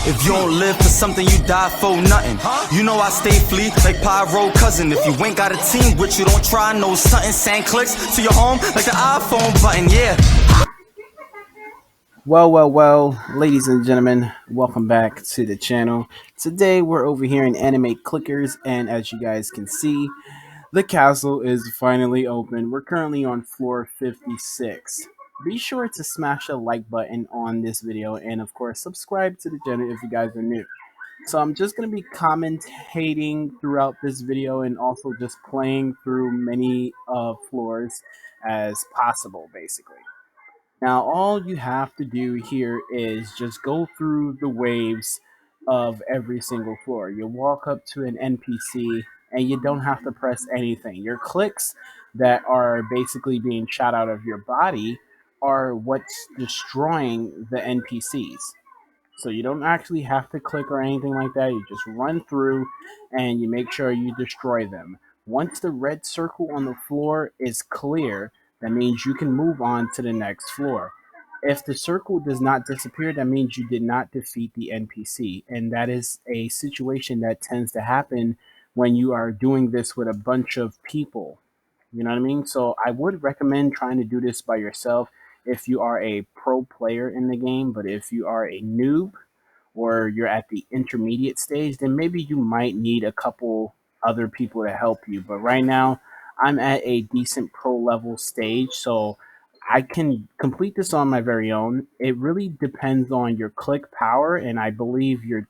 If you don't live for something, you die for nothing. You know I stay flee like Pyro cousin. If you ain't got a team with you, don't try no something. Send clicks to your home like the iPhone button, yeah. Well, ladies and gentlemen, welcome back to the channel. Today we're over here in Anime Clickers, and as you guys can see, the castle is finally open. We're currently on floor 56. Be sure to smash the like button on this video, and of course, subscribe to the channel if you guys are new. So I'm just going to be commentating throughout this video and also just playing through many floors as possible, basically. Now, all you have to do here is just go through the waves of every single floor. You walk up to an NPC and you don't have to press anything. Your clicks that are basically being shot out of your body are what's destroying the NPCs. So you don't actually have to click or anything like that. You just run through and you make sure you destroy them. Once the red circle on the floor is clear, that means you can move on to the next floor. If the circle does not disappear, that means you did not defeat the NPC. And that is a situation that tends to happen when you are doing this with a bunch of people. You know what I mean? So I would recommend trying to do this by yourself if you are a pro player in the game. But if you are a noob or you're at the intermediate stage, then maybe you might need a couple other people to help you. But right now, I'm at a decent pro level stage, so I can complete this on my very own. It really depends on your click power, and I believe your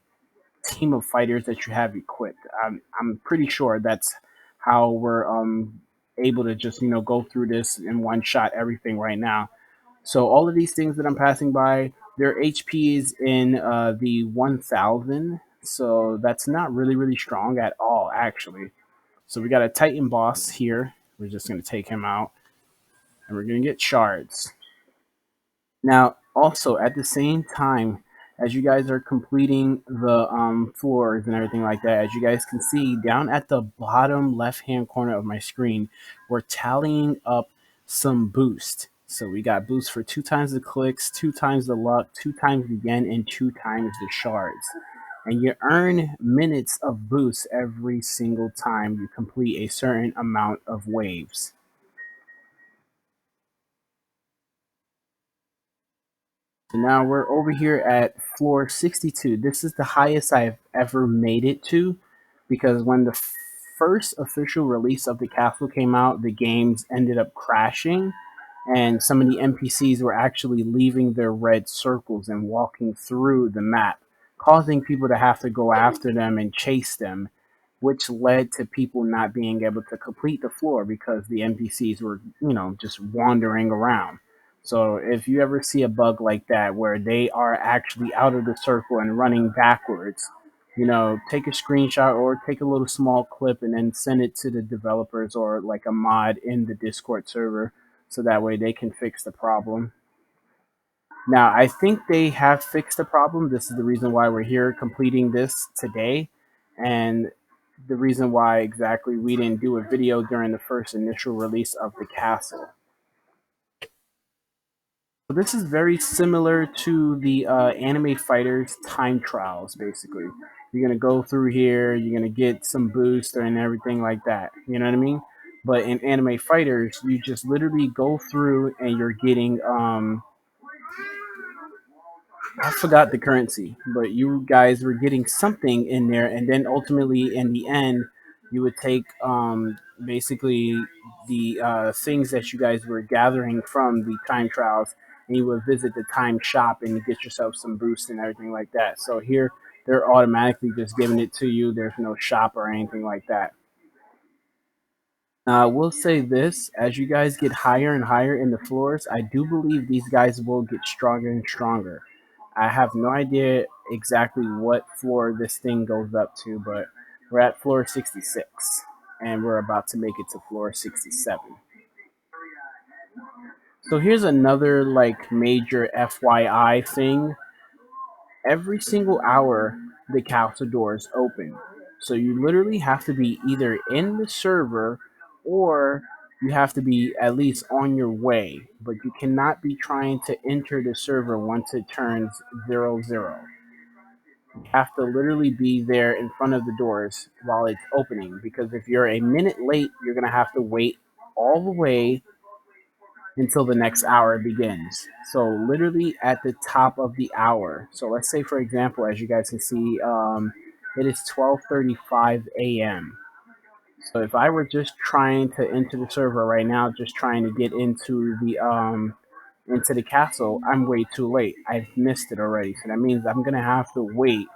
team of fighters that you have equipped. I'm pretty sure that's how we're able to just go through this in one shot, everything right now. So all of these things that I'm passing by, their HP is in the 1000, so that's not really strong at all, actually. So we got a Titan boss here. We're just going to take him out, and we're going to get shards. Now, also at the same time, as you guys are completing the floors and everything like that, as you guys can see down at the bottom left-hand corner of my screen, we're tallying up some boost. So we got boost for 2 times the clicks, 2 times the luck, 2 times the yen, and 2 times the shards. And you earn minutes of boost every single time you complete a certain amount of waves. So now we're over here at floor 62. This is the highest I've ever made it to, because when the first official release of the castle came out, the games ended up crashing, and some of the NPCs were actually leaving their red circles and walking through the map, causing people to have to go after them and chase them, which led to people not being able to complete the floor because the NPCs were, just wandering around. So if you ever see a bug like that where they are actually out of the circle and running backwards, take a screenshot or take a little small clip and then send it to the developers or like a mod in the Discord server so that way they can fix the problem. Now, I think they have fixed the problem. This is the reason why we're here completing this today, and the reason why exactly we didn't do a video during the first initial release of the castle. So this is very similar to the Anime Fighters time trials, basically. You're going to go through here, you're going to get some boost and everything like that. You know what I mean? But in Anime Fighters, you just literally go through and you're getting, I forgot the currency, but you guys were getting something in there. And then ultimately, in the end, you would take basically the things that you guys were gathering from the time trials, and you would visit the time shop and get yourself some boost and everything like that. So here, they're automatically just giving it to you. There's no shop or anything like that. Now, I will say this, as you guys get higher and higher in the floors, I do believe these guys will get stronger and stronger. I have no idea exactly what floor this thing goes up to, but we're at floor 66, and we're about to make it to floor 67. So here's another like major FYI thing. Every single hour, the castle doors open. So you literally have to be either in the server or you have to be at least on your way. But you cannot be trying to enter the server once it turns 00. Have to literally be there in front of the doors while it's opening, because if you're a minute late, you're going to have to wait all the way until the next hour begins. So literally at the top of the hour. So let's say, for example, as you guys can see, it is 12:35 a.m. So if I were just trying to enter the server right now, just trying to get into the castle, I'm way too late. I've missed it already. So that means I'm gonna have to wait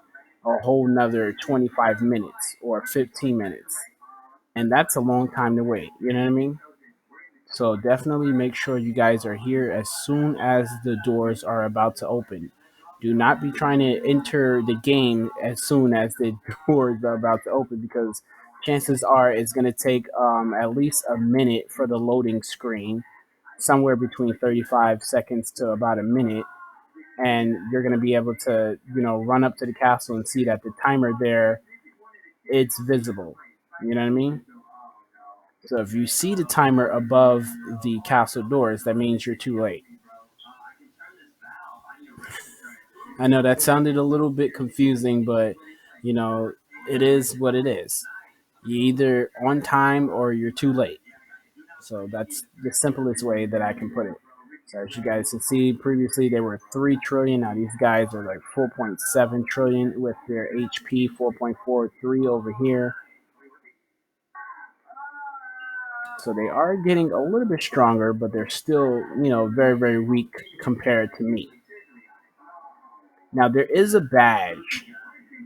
a whole nother 25 minutes or 15 minutes. And that's a long time to wait. You know what I mean? So definitely make sure you guys are here as soon as the doors are about to open. Do not be trying to enter the game as soon as the doors are about to open, because chances are it's going to take at least a minute for the loading screen, somewhere between 35 seconds to about a minute. And you're going to be able to, run up to the castle and see that the timer there, it's visible. You know what I mean? So if you see the timer above the castle doors, that means you're too late. I know that sounded a little bit confusing, but you know, it is what it is. You're either on time or you're too late. So that's the simplest way that I can put it. So as you guys can see, previously they were 3 trillion. Now these guys are like 4.7 trillion with their HP 4.43 over here. So they are getting a little bit stronger, but they're still, very, very weak compared to me. Now there is a badge.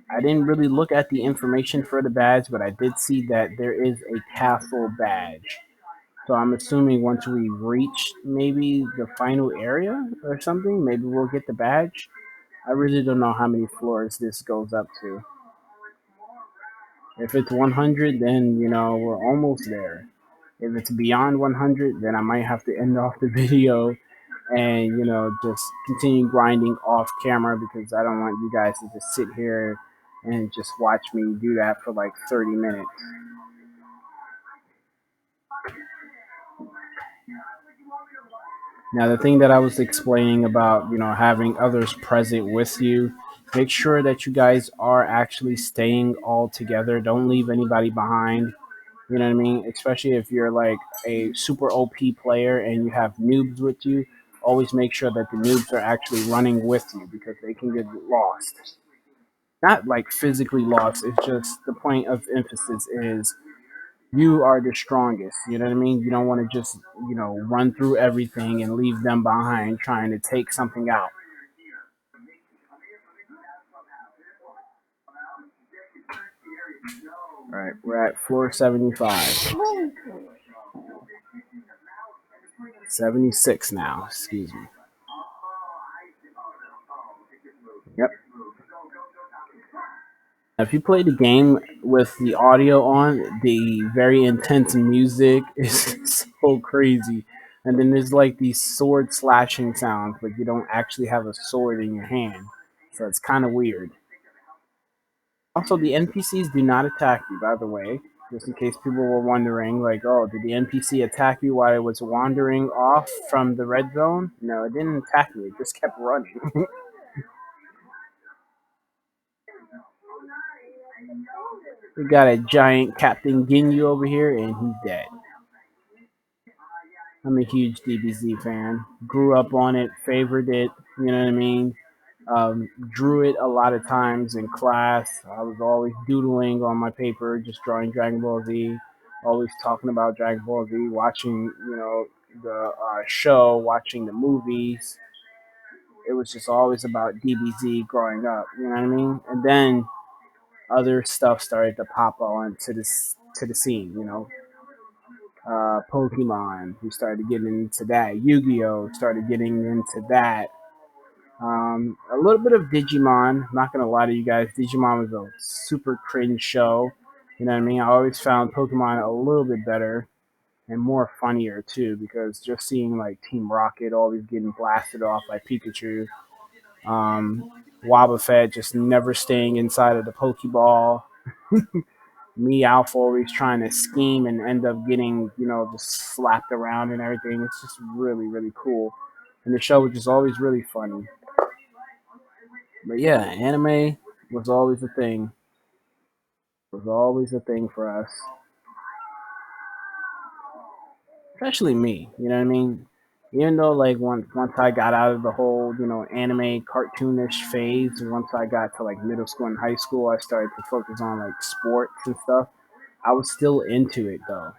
I didn't really look at the information for the badge, but I did see that there is a castle badge. So I'm assuming once we reach maybe the final area or something, maybe we'll get the badge. I really don't know how many floors this goes up to. If it's 100, then we're almost there. If it's beyond 100, then I might have to end off the video and just continue grinding off camera, because I don't want you guys to just sit here and just watch me do that for like 30 minutes. Now, the thing that I was explaining about, having others present with you, make sure that you guys are actually staying all together. Don't leave anybody behind. You know what I mean? Especially if you're like a super OP player and you have noobs with you, always make sure that the noobs are actually running with you, because they can get lost. Not like physically lost, it's just the point of emphasis is you are the strongest. You know what I mean? You don't want to just, run through everything and leave them behind trying to take something out. All right, we're at floor 75. 76 now, excuse me. Yep. If you play the game with the audio on, the very intense music is so crazy. And then there's like these sword slashing sounds, but you don't actually have a sword in your hand. So it's kind of weird. Also, the NPCs do not attack you, by the way. Just in case people were wondering, like, oh, did the NPC attack you while it was wandering off from the red zone? No, it didn't attack me. It just kept running. We got a giant Captain Ginyu over here, and he's dead. I'm a huge DBZ fan. Grew up on it, favored it. You know what I mean? Drew it a lot of times in class. I was always doodling on my paper, just drawing Dragon Ball Z. Always talking about Dragon Ball Z, watching the show, watching the movies. It was just always about DBZ growing up. You know what I mean? And then other stuff started to pop on to the scene. Pokemon. We started getting into that. Yu-Gi-Oh! Started getting into that. A little bit of Digimon. Not gonna lie to you guys, Digimon was a super cringe show. You know what I mean? I always found Pokemon a little bit better and more funnier too, because just seeing like Team Rocket always getting blasted off by Pikachu, Wobbuffet just never staying inside of the Pokeball. Me Alpha always trying to scheme and end up getting, just slapped around and everything. It's just really, really cool. And the show was just always really funny. But yeah, anime, was always a thing. Was always a thing for us, especially me. You know what I mean? Even though like once I got out of the whole anime cartoonish phase, once I got to like middle school and high school, I started to focus on like sports and stuff. I was still into it though.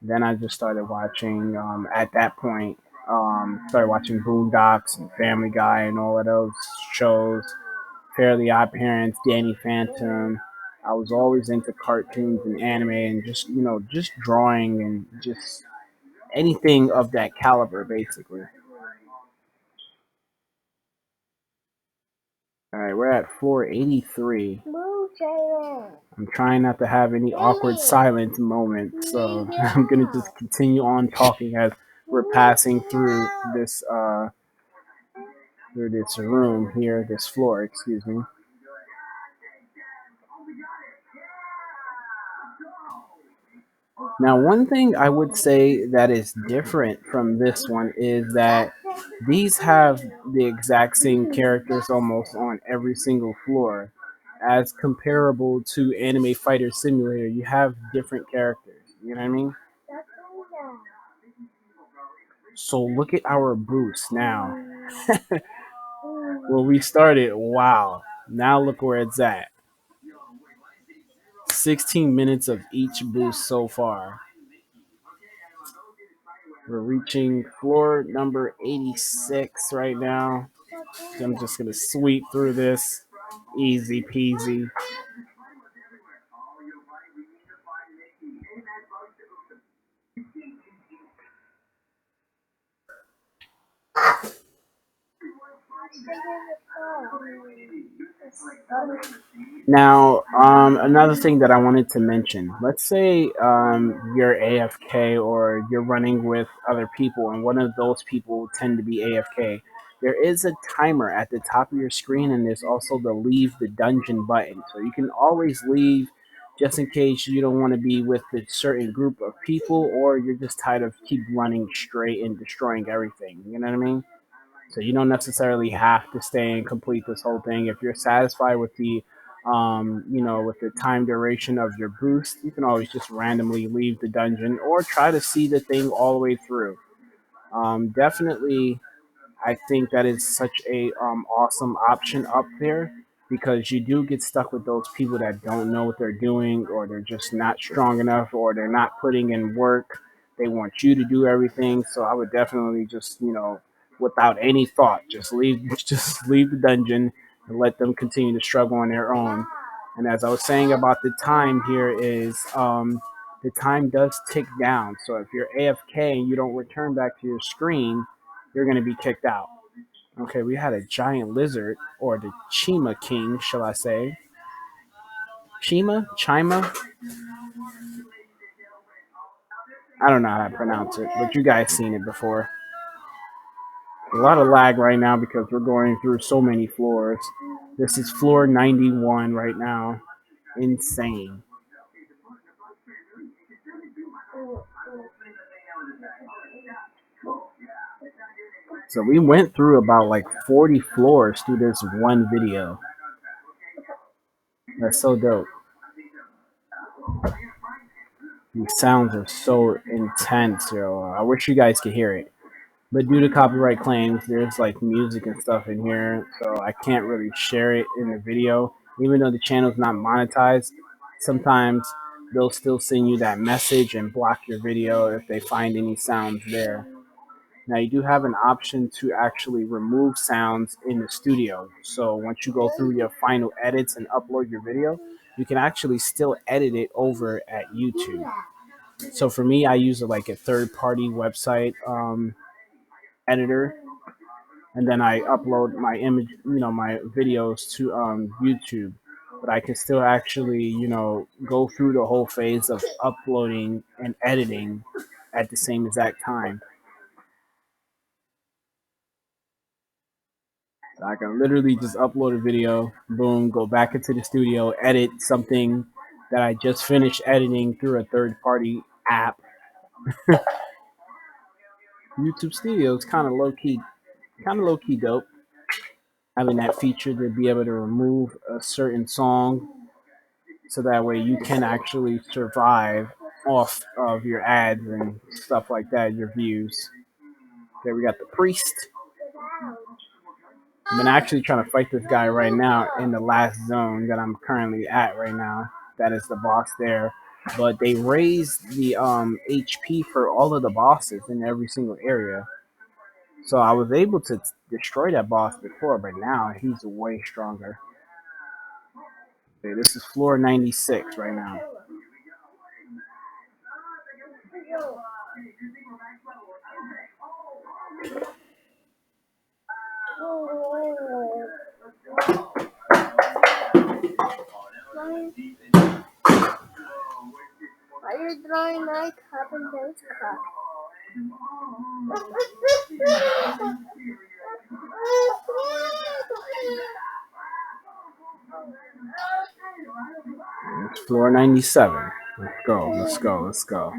Then I just started watching. At that point, started watching Boondocks and Family Guy and all of those shows. Fairly Odd Parents, Danny Phantom. I was always into cartoons and anime and just drawing and just anything of that caliber, basically. All right, we're at floor 83. I'm trying not to have any awkward silence moments, so I'm gonna just continue on talking as we're passing through this room here, this floor, excuse me. Now, one thing I would say that is different from this one is that these have the exact same characters almost on every single floor. As comparable to Anime Fighter Simulator, you have different characters. You know what I mean? So look at our boost now. Where we started, wow. Now look where it's at. 16 minutes of each boost so far. We're reaching floor number 86 right now. I'm just going to sweep through this. Easy peasy. Now, another thing that I wanted to mention. Let's say you're AFK or you're running with other people, and one of those people tend to be AFK. There is a timer at the top of your screen, and there's also the leave the dungeon button. So you can always leave just in case you don't want to be with a certain group of people, or you're just tired of keep running straight and destroying everything. You know what I mean? So you don't necessarily have to stay and complete this whole thing. If you're satisfied with with the time duration of your boost, you can always just randomly leave the dungeon or try to see the thing all the way through. Definitely I think that is such a awesome option up there because you do get stuck with those people that don't know what they're doing or they're just not strong enough or they're not putting in work. They want you to do everything. So I would definitely just, without any thought, just leave just leave the dungeon and let them continue to struggle on their own. And as I was saying about the time here is the time does tick down. So if you're AFK and you don't return back to your screen, you're going to be kicked out. Okay, we had a giant lizard, or the Chima King, shall I say. Chima? Chima? I don't know how to pronounce it, but you guys seen it before. A lot of lag right now because we're going through so many floors. This is floor 91 right now. Insane. So we went through about like 40 floors through this one video. That's so dope. These sounds are so intense, yo. I wish you guys could hear it. But due to copyright claims, there's like music and stuff in here, so I can't really share it in the video. Even though the channel's not monetized, sometimes they'll still send you that message and block your video if they find any sounds there. Now you do have an option to actually remove sounds in the studio. So once you go through your final edits and upload your video, you can actually still edit it over at YouTube. So for me, I use like a third-party website editor, and then I upload my image, my videos to YouTube. But I can still actually, go through the whole phase of uploading and editing at the same exact time. So I can literally just upload a video, boom, go back into the studio, edit something that I just finished editing through a third party app. YouTube Studio is kind of low key dope. having that feature to be able to remove a certain song so that way you can actually survive off of your ads and stuff like that, your views. There we got the priest. I'm actually trying to fight this guy right now in the last zone that I'm currently at right now. That is the boss there. But they raised the HP for all of the bosses in every single area. So I was able to destroy that boss before, but now he's way stronger. Okay, this is floor 96 right now. Why are you drawing my cup and this cup? It's floor 97. Let's go, let's go, let's go.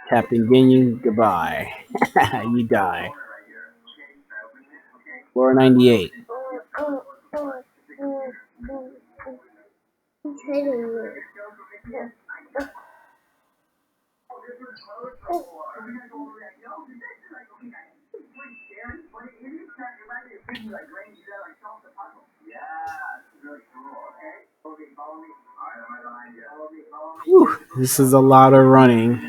Captain Ginyu, goodbye. You die. Floor 98. He's hitting me. Whew, this is a lot of running.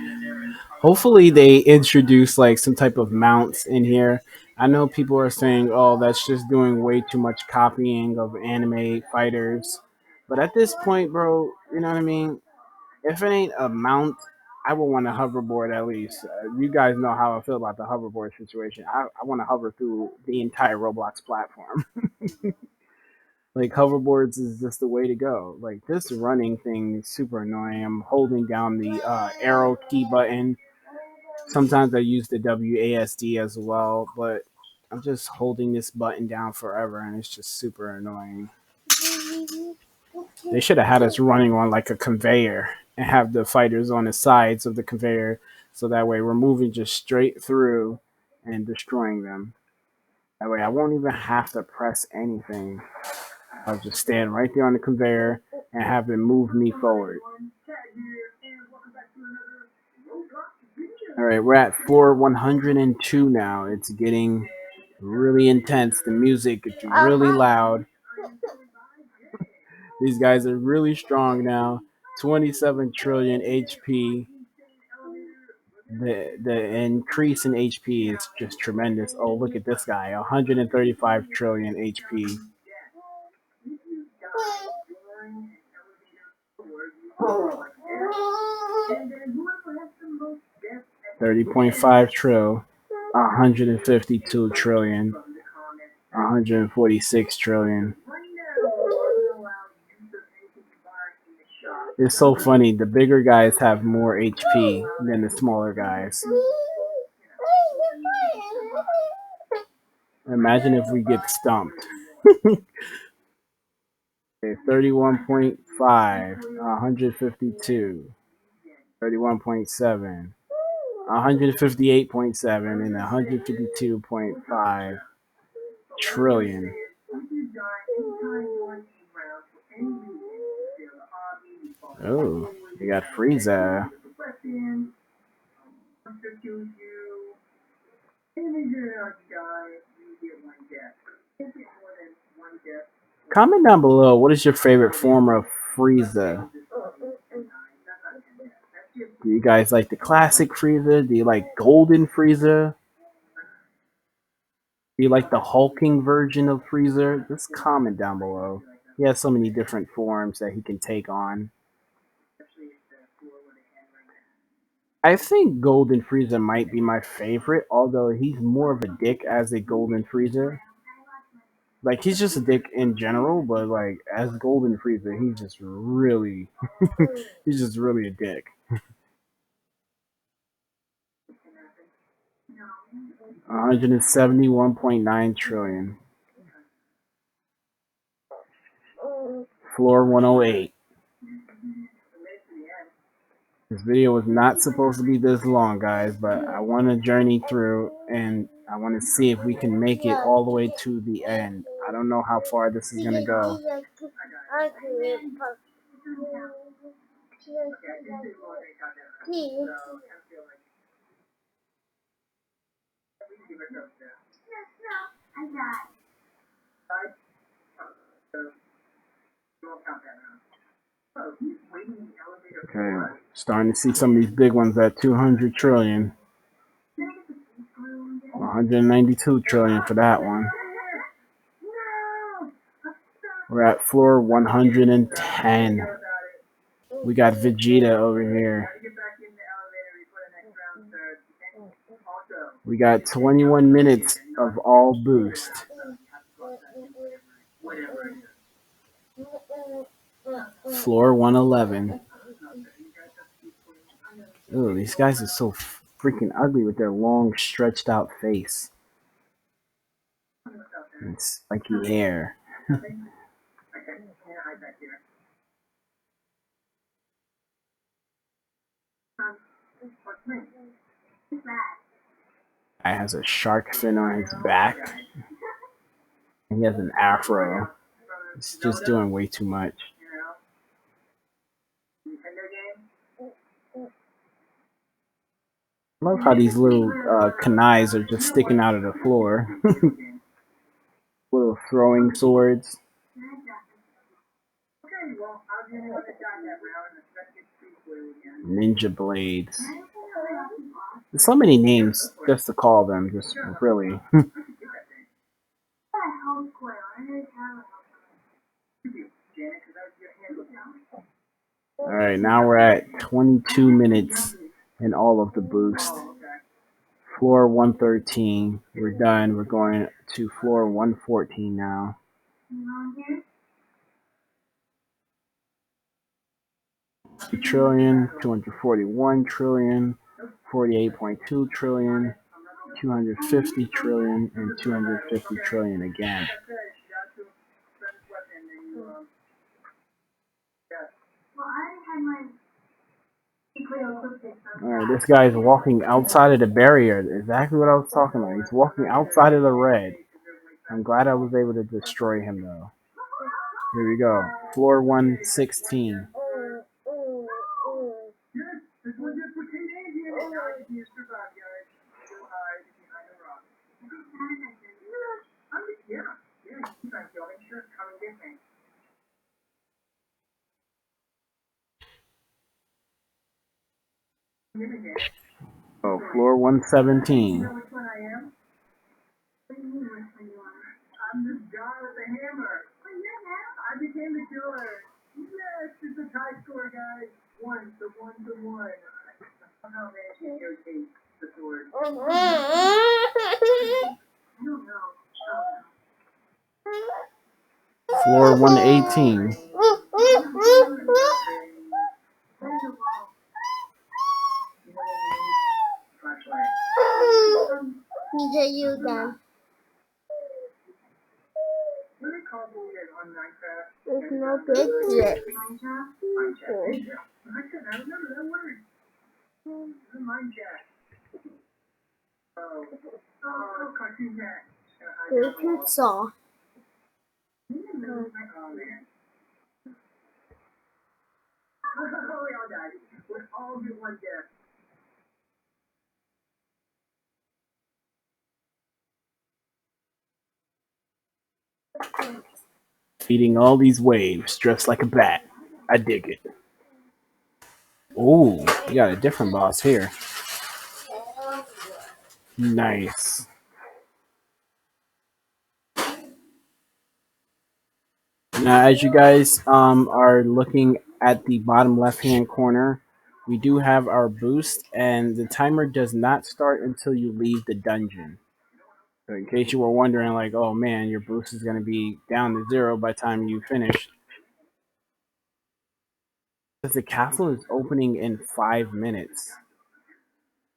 Hopefully they introduce like some type of mounts in here. I know people are saying, "Oh, that's just doing way too much copying of anime fighters." But at this point, bro, you know what I mean? If it ain't a mount, I would want a hoverboard at least. You guys know how I feel about the hoverboard situation. I want to hover through the entire Roblox platform. Like hoverboards is just the way to go. Like this running thing is super annoying. I'm holding down the arrow key button. Sometimes I use the WASD as well, but I'm just holding this button down forever, and it's just super annoying. They should have had us running on like a conveyor and have the fighters on the sides of the conveyor, so that way we're moving just straight through and destroying them. That way I won't even have to press anything. I'll just stand right there on the conveyor and have it move me forward. All right, we're at floor 102 now. It's getting really intense. The music is really loud. These guys are really strong now. 27 trillion HP. The increase in HP is just tremendous. Oh, look at this guy. 135 trillion HP. 30.5 trill. 152 trillion. 146 trillion. It's so funny. The bigger guys have more HP than the smaller guys. Imagine if we get stumped. Okay, 31.5, 152, 31.7, 158.7, and 152.5 trillion. Oh, you got Frieza. Comment down below, what is your favorite form of Frieza? Do you guys like the classic Frieza? Do you like Golden Frieza? Do you like the hulking version of Frieza? Just comment down below. He has so many different forms that he can take on. I think Golden Frieza might be my favorite, although he's more of a dick as a Golden Frieza. Like he's just a dick in general, but like as Golden Frieza, he's just really, he's just really a dick. 171.9 trillion. Floor 108. This video was not supposed to be this long, guys, but I want to journey through and I want to see if we can make it all the way to the end. I don't know how far this is going to go. Okay, starting to see some of these big ones at 200 trillion. 192 trillion for that one. We're at floor 110. We got Vegeta over here. We got 21 minutes of all boost. Floor 111. Ooh, these guys are so freaking ugly with their long, stretched out face and spiky hair. Guy has a shark fin on his back. And he has an afro. He's just doing way too much. I love how these little kanais are just sticking out of the floor. Little throwing swords. Ninja blades. There's so many names just to call them, just really. Alright, now we're at 22 minutes in all of the boost. Floor 113. We're done. We're going to floor 114 now. Trillion, 241 trillion, 48.2 trillion, 250 trillion, and 250 trillion again. Alright, this guy is walking outside of the barrier. Exactly what I was talking about. He's walking outside of the red. I'm glad I was able to destroy him, though. Here we go. Floor 116. Oh, floor 117. I'm the god of the hammer. I became the killer. Yes, it's a tie score, guys. 1-1. Somehow managed to rotate the sword. I don't know. Floor 118. DJ, you again. There's no big zip. There's your saw. Feeding all these waves dressed like a bat. I dig it. Ooh, we got a different boss here. Nice. Now, as you guys are looking at the bottom left-hand corner, we do have our boost, and the timer does not start until you leave the dungeon. So in case you were wondering, like, oh man, your boost is going to be down to 0 by the time you finish. Because the castle is opening in 5 minutes.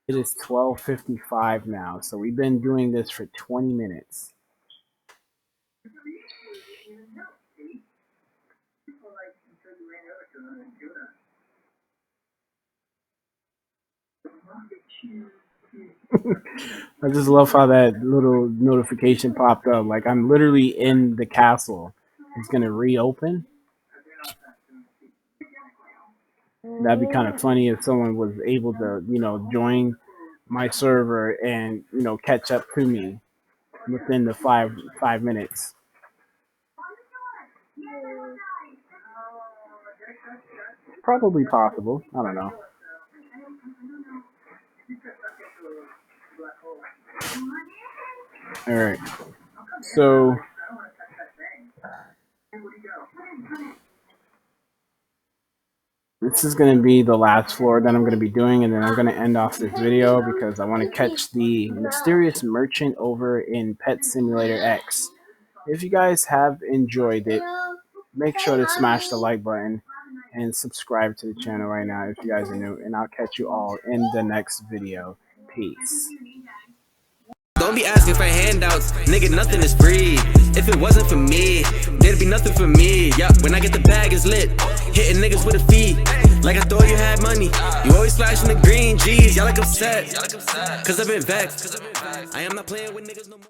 It is 12:55 now, so we've been doing this for 20 minutes. I just love how that little notification popped up. Like I'm literally in the castle. It's gonna reopen. That'd be kind of funny if someone was able to, join my server and catch up to me within the five minutes. Probably possible. I don't know. All right. So this is going to be the last floor that I'm going to be doing, and then I'm going to end off this video because I want to catch the mysterious merchant over in Pet Simulator X. If you guys have enjoyed it, make sure to smash the like button and subscribe to the channel right now if you guys are new, and I'll catch you all in the next video. Peace. Don't be asking for handouts, nigga, nothing is free. If it wasn't for me, there'd be nothing for me. Yeah, when I get the bag, it's lit. Hitting niggas with a feet, like I thought you had money. You always flashing the green G's, y'all like upset. Cause I've been vexed. I am not playing with niggas no more.